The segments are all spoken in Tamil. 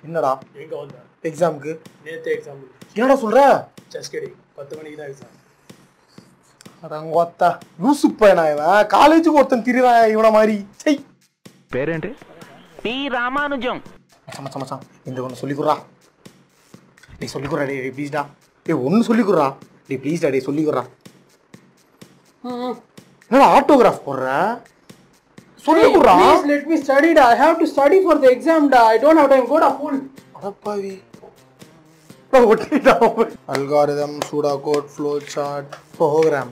என்னடா எங்க வந்த எக்ஸாமுக்கு? நேத்து எக்ஸாம். என்னடா சொல்ற? Just kidding. 10 மணிக்கு தான் எக்ஸாம். அடங்கோத்தா லூசு பையனா இவன். காலேஜுக்கு ஒருத்தன் திரிவான் இவன மாதிரி. சை. பேரேண்டு பி ராமானுஜம். மச்சான் மச்சான் இந்த ஒன்று சொல்லிக்குறா. டேய் சொல்லிக்குறா டேய் ப்ளீஸ்டா. டேய் ஒன்று சொல்லிக்குறா. டேய் ப்ளீஸ்டா டேய் சொல்லிக்குறா. என்னடா ஆட்டோகிராஃப் போடுற? சொல்லிக்குறா. Please let me study da. I have to study for the exam da. I don't have time. Go da fool. அடப்பாவி. அல்காரிதம், சூடா கோட், ஃப்ளோ சார்ட், ப்ரோகிராம்.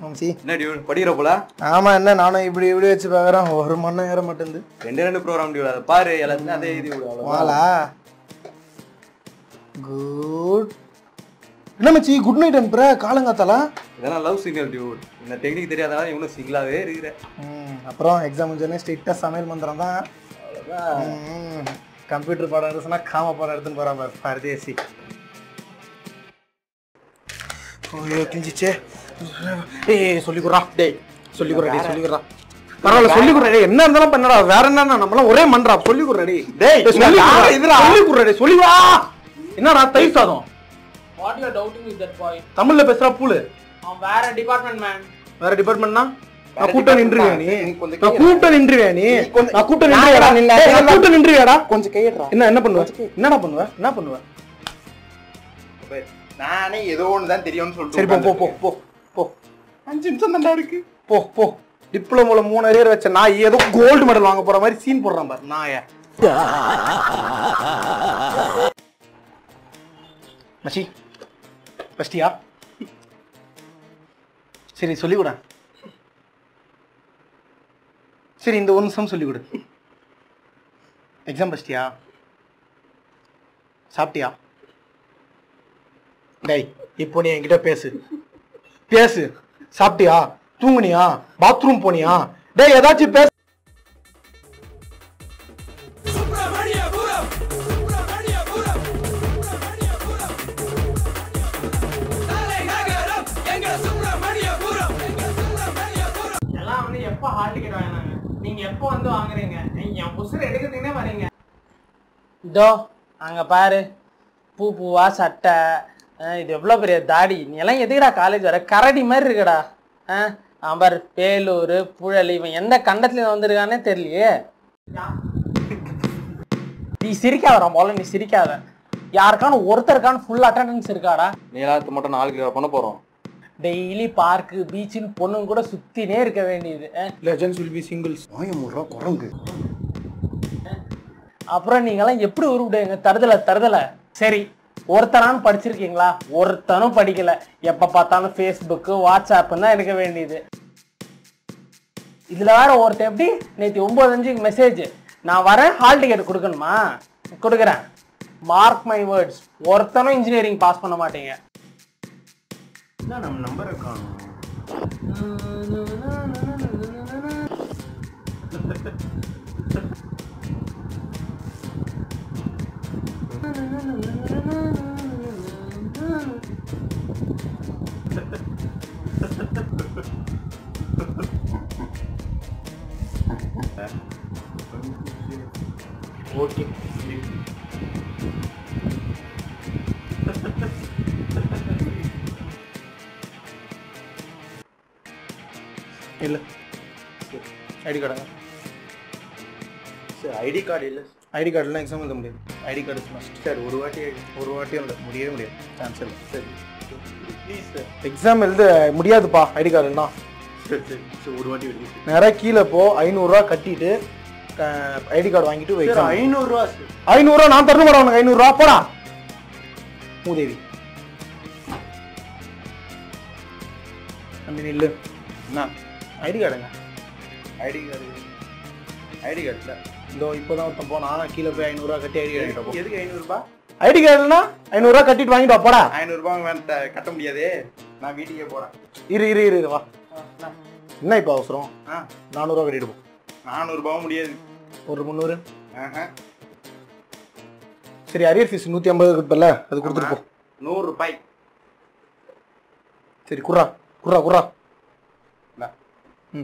மம்சி என்ன டியூட் படிக்கிற போல? ஆமா என்ன நானும் இப்படி இப்படி வச்சு பார்க்குறேன். ஒரு மண்ணம் ஏற மாட்டேங்குது. ரெண்டு ப்ரோக்ராம் டியூட் அதை பாரு எல்லாத்தையும் அதே எழுதி விடு. வாலா குட். என்ன மச்சி குட் நைட் அனுப்புற காலங்காத்தால? இதெல்லாம் லவ் சிக்னல் டியூட். இந்த டெக்னிக் தெரியாதனால இவனும் சிங்கிளாவே இருக்கிற. அப்புறம் எக்ஸாம் முடிஞ்சோடனே ஸ்ட்ரிக்டாக சமையல் மந்திரம் தான். கம்ப்யூட்டர் பாடம் எடுத்துனா காம பாடம் எடுத்துன்னு போகிறான் பாரு பரதேசி. ஓய்யோ கிஞ்சிச்சே. ஏய் சொல்லிக்குறா. டேய் சொல்லிக்குறா டேய் சொல்லிக்குறா. பரவாயில்ல சொல்லிக்குறா டேய். என்ன இருந்தாலும் பண்ணடா. வேற என்ன நம்மளாம் ஒரே மன்றா. சொல்லிக்குறா டேய். டேய் சொல்லிக்குறா டேய் சொல்லிவா. என்னடா தயிர் சாதம்? What you are doubting is that boy? தமிழ்ல பேசுறா பூலு. அவன் வேற டிபார்ட்மெண்ட் மேன். வேற டிபார்ட்மெண்ட்னா நான் கூட்டம் நின்றுவியா நீ? நான் கூட்டம் நின்றுவியா நீ? நான் கூட்டம் நின்றுவியாடா? நான் கூட்டம் நின்றுவியாடா? கொஞ்சம் கையடா. என்ன பண்ணுவ? என்னடா பண்ணுவ? என்ன பண்ணுவ? நானே ஏதோ ஒன்று தான் தெரியும்னு சொல்லிட்டு. சரி போ போ போ போ. 5 நிமிஷம் தான்டா இருக்கு. போ போ. டிப்ளமோல 3 அரியர் வச்ச நான் ஏதோ கோல்டு மெடல் வாங்க போற மாதிரி சீன் போடுறான் பாரு நாய. மச்சி பஸ்டியா? சரி சொல்லிக் கொடு. சரி இந்த 1 நிமிஷம் சொல்லிக் கொடு. எக்ஸாம் பஸ்டியா? சாப்பிட்டியா? டேய் இப்போ நீ என்கிட்ட பேசு பேசு. சாப்பிட்டியா? தூங்குனியா? பாத்ரூம் போனியா? டேய் ஏதாச்சும் பேசு. எல்லாம் வந்து எப்போ ஹால் டிக்கெட் வாங்கினாங்க? நீங்க எப்போ வந்து வாங்குறீங்க? என் புசுரை எடுக்கிறதுக்குனே வரீங்க. இதோ அங்க பாரு பூ பூவா சட்டை. இது எவ்வளோ பெரிய தாடி. நீ எல்லாம் எதுக்குடா காலேஜ் வர? கரடி மாதிரி இருக்கடா. பாரு பேலூர் புழல் இவன் எந்த கண்டத்துல வந்திருக்கானே தெரியலையே. நீ சிரிக்காதடா முதல்ல. நீ சிரிக்காத. யாருக்கான ஒருத்தருக்கான ஃபுல் அட்டெண்டன்ஸ் இருக்காடா? நீ எல்லாத்துக்கும் மட்டும் 4 கிலோ பண்ண போறோம். டெய்லி பார்க்கு பீச்சுன்னு பொண்ணுங்க கூட சுத்தினே இருக்க வேண்டியது. Legends will be singles. ஆயமுறா குரங்கு. அப்புறம் நீங்கெல்லாம் எப்படி உருவிடுவீங்க? தருதலை. சரி ஒருத்தனாலும் படிச்சிருக்கீங்களா? ஒருத்தனும் படிக்கல. எப்ப பார்த்தாலும் ஃபேஸ்புக்கு வாட்ஸ்அப்னு தான் இருக்க வேண்டியது. இதுல வேற ஒருத்தன் எப்படி நேற்று 9:05 மெசேஜ் நான் வரேன் ஹால் டிக்கெட் கொடுக்கணுமா? கொடுக்குறேன். Mark my words. ஒருத்தனும் இன்ஜினியரிங் பாஸ் பண்ண மாட்டீங்க. நம்ம நம்பரை காணும். ஓகே இல்லை ஐடி கார்டா? சார் ஐடி கார்டு இல்லை. ஐடி கார்டுலாம் எக்ஸாம் எழுத முடியாது. ID card must. சார் ஒரு வாட்டியும் இல்லை. முடியவே முடியாது. சான்ஸ் இல்லை. சரி ப்ளீஸ் சார். எக்ஸாம் எழுத முடியாதுப்பா ஐடி கார்டுனா. சரி சார் ஒரு வாட்டி எடுங்க. நேராக கீழே போ. 500 கட்டிட்டு ஐடி கார்டு வாங்கிட்டு போய் சார் 500 சார். 500 நான் தரணும் மேடம். உனக்கு 500 போடா மூதேவி. நம்பி நில்லு. என்ன ஐடி கார்டுங்க? ஐடி கார்டு இல்லை. இதோ இப்போதான் ஒருத்தன் போனா கீழே போய் 500 கட்டி ஐடி கார்டு. எதுக்கு 500 ரூபாய்? ஐடி கார்டுனா 500 கட்டிட்டு வாங்கிட்டு போடா. 500 ரூபாய் கட்ட முடியாதே. நான் வீட்டுக்கே போறேன். இரு வா. என்ன இப்போ அவசரம்? 400 கட்டிட்டு போ. 400 ரூபாயும் முடியாது. ஒரு 300. சரி அரியர் ஃபீஸ் 150 கொடுப்பல அது கொடுத்துட்டு போ. 100 ரூபாய். சரி குர்ரா.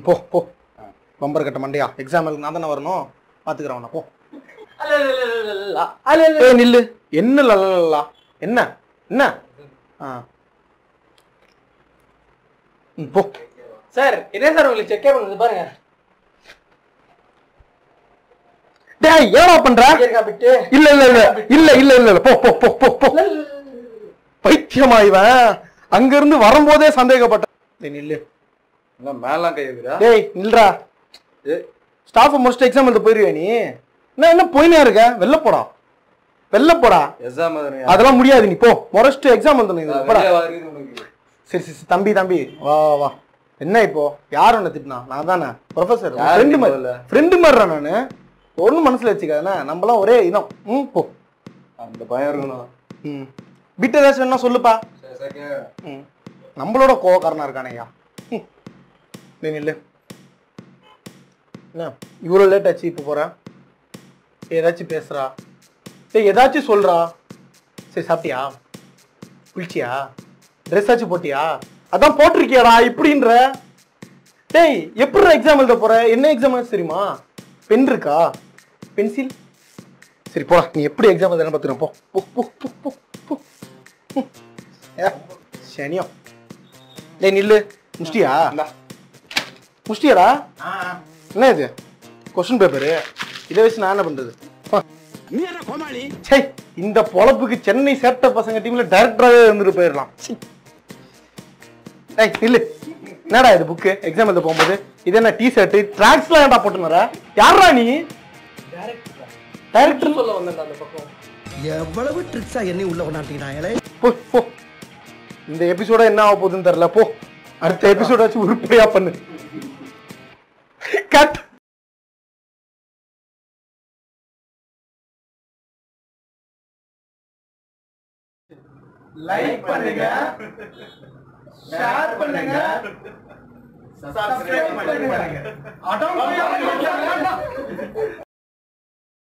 போ போ. பம்பர் கட்ட மண்டையா. எக்ஸாம் நான் தானே வரணும். பார்த்துக்கிறேன் போ. ஏய் நில்லு. என்ன லலலலா? என்ன என்ன போ. சார் என்ன சார் உங்களுக்கு செக் பண்ணுது பாருங்க. டேய் ஏடா பண்ற? இல்ல இல்ல இல்ல இல்ல இல்ல இல்ல போ போ போ போ போ. பைத்தியமா இவன்? அங்க இருந்து வரும்போதே சந்தேகப்பட்ட. டேய் நில்லு. என்ன மேலாம் கை வைக்கிறா? டேய் நில்றா. ஸ்டாஃப் முடிச்சிட்டு எக்ஸாம் எழுத போயிருவியா நீ? என்ன போயினே இருக்க? வெளில போடா வெளில போடா. எக்ஸாம் அதெல்லாம் முடியாது, நீ போ. முடிச்சிட்டு எக்ஸாம் எழுதணும். சரி சரி தம்பி தம்பி வா வா. என்ன இப்போ யார் உன்னை திட்டினா? நான் தானே ப்ரொஃபசர், ஃப்ரெண்டு மாதிரிடா நானு. ஒன்றும் மனசுல வச்சுக்காதானே, நம்மளாம் ஒரே இனம். போ. அந்த பயம் இருக்கணும். பிட் ஏதாச்சும் வேணா சொல்லுப்பா. நம்மளோட கோவக்காரனா இருக்கானேயா. இல்லை என்ன இவ்வளோ லேட் ஆச்சு இப்போ போகிறேன்? ஏதாச்சும் பேசுறா? சரி ஏதாச்சும் சொல்றா. சரி சாப்பிட்டியா? குளிச்சியா? ட்ரெஸ் ஆச்சு போட்டியா? அதான் போட்டிருக்கியாடா இப்படின்ற. டேய் எப்படி எக்ஸாம் எழுத போற? என்ன எக்ஸாம் தெரியுமா? பென் இருக்கா? பென்சில்? சரி போடா, நீ எப்படி எக்ஸாம் எழுத பார்த்துருப்போம். போ போ போ போ போ. சனியம். டேய் நில்லு. முடிச்சிட்டியா? முடிச்சிட்டியாடா? என்ன இது கொஸ்டின் பேப்பரு? இதை வச்சு நான் என்ன பண்றது? இந்த பொழப்புக்கு சென்னை சேட்ட பசங்க டீம்ல டைரக்டராகவே இருந்துட்டு போயிடலாம். இல்ல என்னடா இது புக்கு எக்ஸாம் எழுத போகும்போது? இது என்ன டி ஷர்ட் ட்ராக்ஸ்லாம் ஏன்டா போட்டுனற? யாரா நீ? டைரக்டர் சொல்ல வந்தேன்டா அந்த பக்கம். எவ்வளவு ட்ரிக்ஸா என்ன உள்ள கொண்டாட்டீங்களே. போ போ. இந்த எபிசோட என்ன ஆக போகுதுன்னு தெரியல. போ அடுத்த எபிசோட வச்சு உருப்படியா பண்ணு. கட். லைக் பண்ணுங்க, ஷேர் பண்ணுங்க, சப்ஸ்கிரைப் பண்ணுங்க.